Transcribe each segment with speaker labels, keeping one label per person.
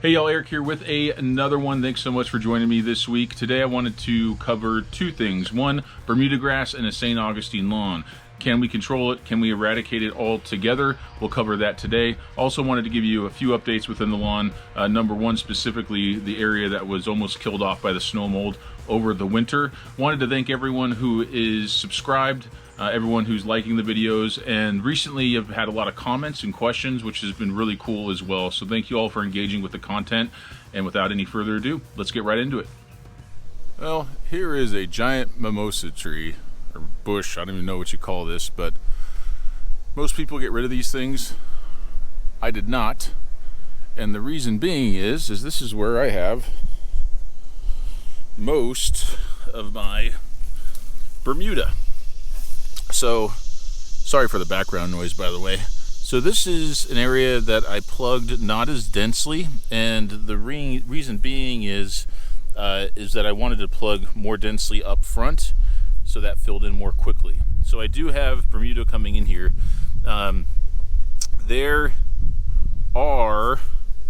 Speaker 1: Hey y'all, Eric here with another one. Thanks so much for joining me this week. Today I wanted to cover two things. One, Bermuda grass and a St. Augustine lawn. Can we control it? Can we eradicate it all together? We'll cover that today. Also wanted to give you a few updates within the lawn. Number one, specifically the area that was almost killed off by the snow mold over the winter. Wanted to thank everyone who is subscribed, everyone who's liking the videos, and recently I've had a lot of comments and questions, which has been really cool as well. So thank you all for engaging with the content, and without any further ado, let's get right into it. Well, here is a giant mimosa tree, or bush, I don't even know what you call this, but most people get rid of these things. I did not, and the reason being is this is where I have most of my Bermuda. So, sorry for the background noise, by the way. So this is an area that I plugged not as densely, and the reason being is that I wanted to plug more densely up front, so that filled in more quickly. So I do have Bermuda coming in here. There are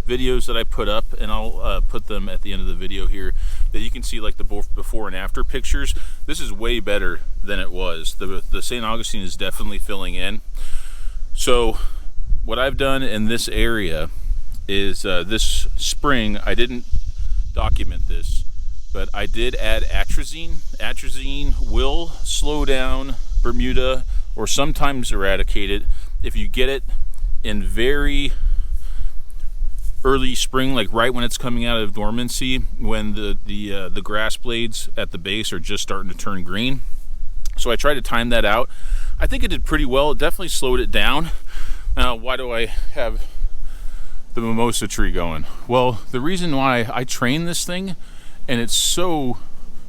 Speaker 1: videos that I put up, and I'll put them at the end of the video here, that you can see like the before and after pictures. This is way better than it was. The St. Augustine is definitely filling in. So what I've done in this area is this spring, I didn't document this, but I did add atrazine. Atrazine will slow down Bermuda, or sometimes eradicate it, if you get it in very early spring, like right when it's coming out of dormancy, when the grass blades at the base are just starting to turn green. So I tried to time that out. I think it did pretty well. It definitely slowed it down. Now, why do I have the mimosa tree going? Well, the reason why I train this thing, and it's so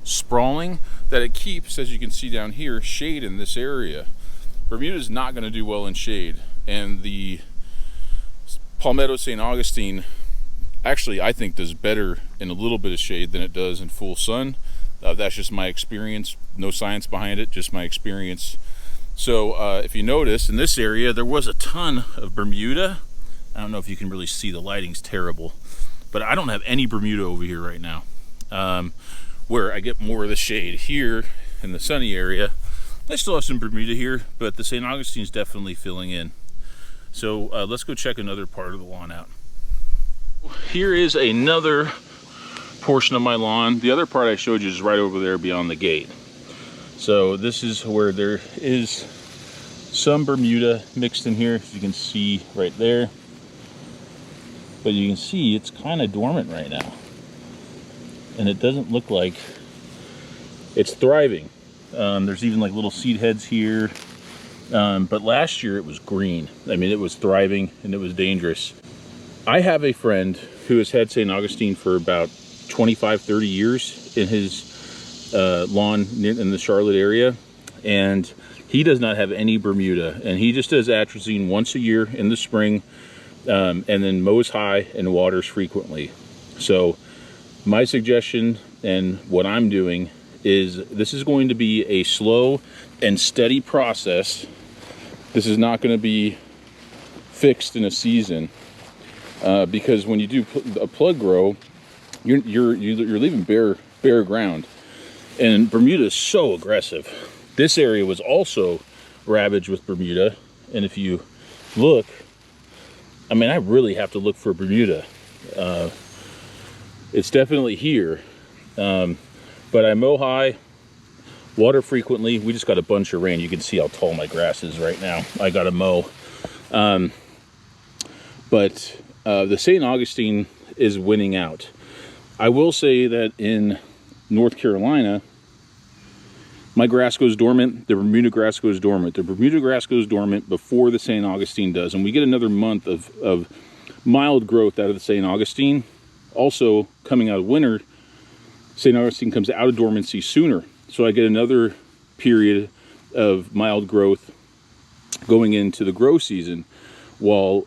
Speaker 1: sprawling that it keeps, as you can see down here, shade in this area. Bermuda is not going to do well in shade, and the Palmetto St. Augustine actually, I think, does better in a little bit of shade than it does in full sun. That's just my experience, no science behind it, just my experience. So if you notice, in this area there was a ton of Bermuda. I don't know if you can really see, the lighting's terrible, but I don't have any Bermuda over here right now. Where I get more of the shade here in the sunny area. I still have some Bermuda here, but the St. Augustine is definitely filling in. So let's go check another part of the lawn out. Here is another portion of my lawn. The other part I showed you is right over there beyond the gate. So this is where there is some Bermuda mixed in here, as you can see right there. But you can see it's kind of dormant right now. And it doesn't look like it's thriving. There's even like little seed heads here. But last year it was green. I mean, it was thriving and it was dangerous. I have a friend who has had St. Augustine for about 25-30 years in his lawn in the Charlotte area, and he does not have any Bermuda, and he just does atrazine once a year in the spring, and then mows high and waters frequently. So my suggestion, and what I'm doing, is this is going to be a slow and steady process. This is not going to be fixed in a season, because when you do a plug grow, you're leaving bare ground, and Bermuda is so aggressive. This area was also ravaged with Bermuda, and if you look, I mean, I really have to look for Bermuda. It's definitely here, but I mow high, water frequently. We just got a bunch of rain. You can see how tall my grass is right now. I got to mow. But the St. Augustine is winning out. I will say that in North Carolina, my grass goes dormant. The Bermuda grass goes dormant. The Bermuda grass goes dormant before the St. Augustine does. And we get another month of mild growth out of the St. Augustine. Also, coming out of winter, St. Augustine comes out of dormancy sooner. So I get another period of mild growth going into the grow season while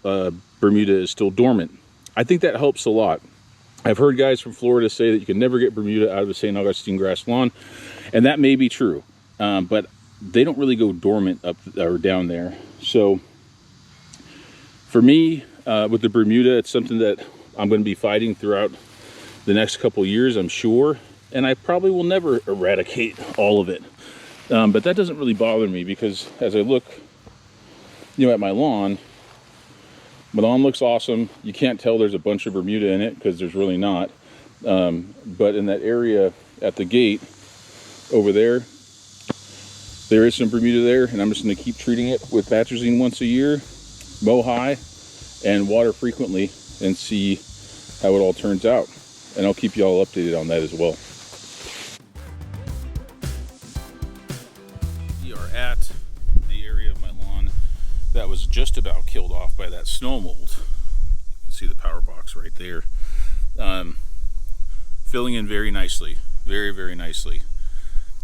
Speaker 1: Bermuda is still dormant. I think that helps a lot. I've heard guys from Florida say that you can never get Bermuda out of a St. Augustine grass lawn, and that may be true, but they don't really go dormant up or down there. So for me, with the Bermuda, it's something that I'm going to be fighting throughout the next couple years, I'm sure, and I probably will never eradicate all of it. But that doesn't really bother me, because as I look, at my lawn looks awesome. You can't tell there's a bunch of Bermuda in it, because there's really not. But in that area at the gate over there, there is some Bermuda there, and I'm just going to keep treating it with atrazine once a year, mow high, and water frequently, and see how it all turns out. And I'll keep you all updated on that as well. We are at the area of my lawn that was just about killed off by that snow mold. You can see the power box right there. Filling in very nicely, very, very nicely.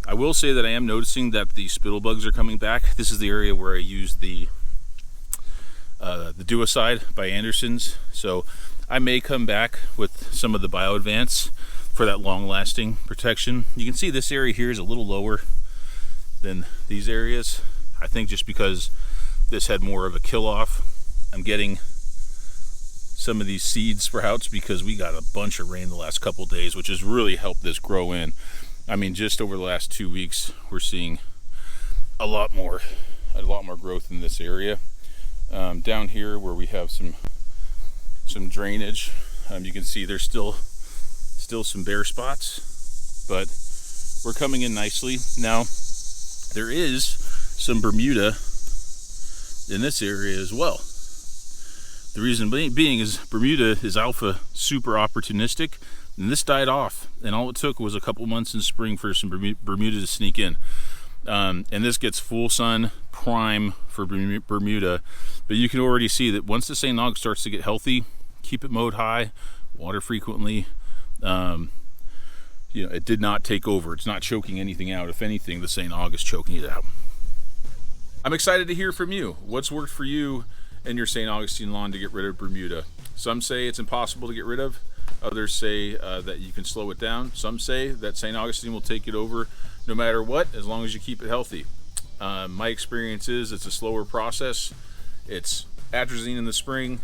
Speaker 1: I will say that I am noticing that the spittle bugs are coming back. This is the area where I used the Duicide by Anderson's. So I may come back with some of the Bio Advance for that long-lasting protection. You can see this area here is a little lower than these areas. I think just because this had more of a kill-off. I'm getting some of these seed sprouts because we got a bunch of rain the last couple days, which has really helped this grow in. I mean, just over the last 2 weeks, we're seeing a lot more growth in this area. Down here where we have some drainage, you can see there's still some bare spots, but we're coming in nicely. Now, there is some Bermuda in this area as well. The reason being is Bermuda is alpha super opportunistic, and this died off, and all it took was a couple months in spring for some Bermuda to sneak in. And this gets full sun, prime for Bermuda, but you can already see that once the St. Aug starts to get healthy, keep it mowed high, water frequently. It did not take over. It's not choking anything out. If anything, the St. Aug is choking it out. I'm excited to hear from you. What's worked for you in your St. Augustine lawn to get rid of Bermuda? Some say it's impossible to get rid of. Others say that you can slow it down. Some say that St. Augustine will take it over no matter what, as long as you keep it healthy. My experience is it's a slower process. It's atrazine in the spring,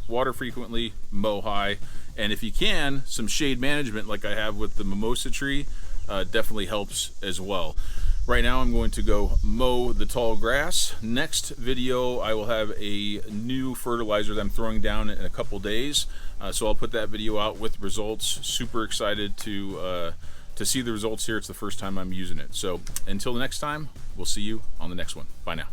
Speaker 1: water frequently, mow high, and if you can, some shade management like I have with the mimosa tree definitely helps as well. Right now I'm going to go mow the tall grass. Next video I will have a new fertilizer that I'm throwing down in a couple days. So I'll put that video out with results. Super excited to see the results here. It's the first time I'm using it. So until the next time, we'll see you on the next one. Bye now.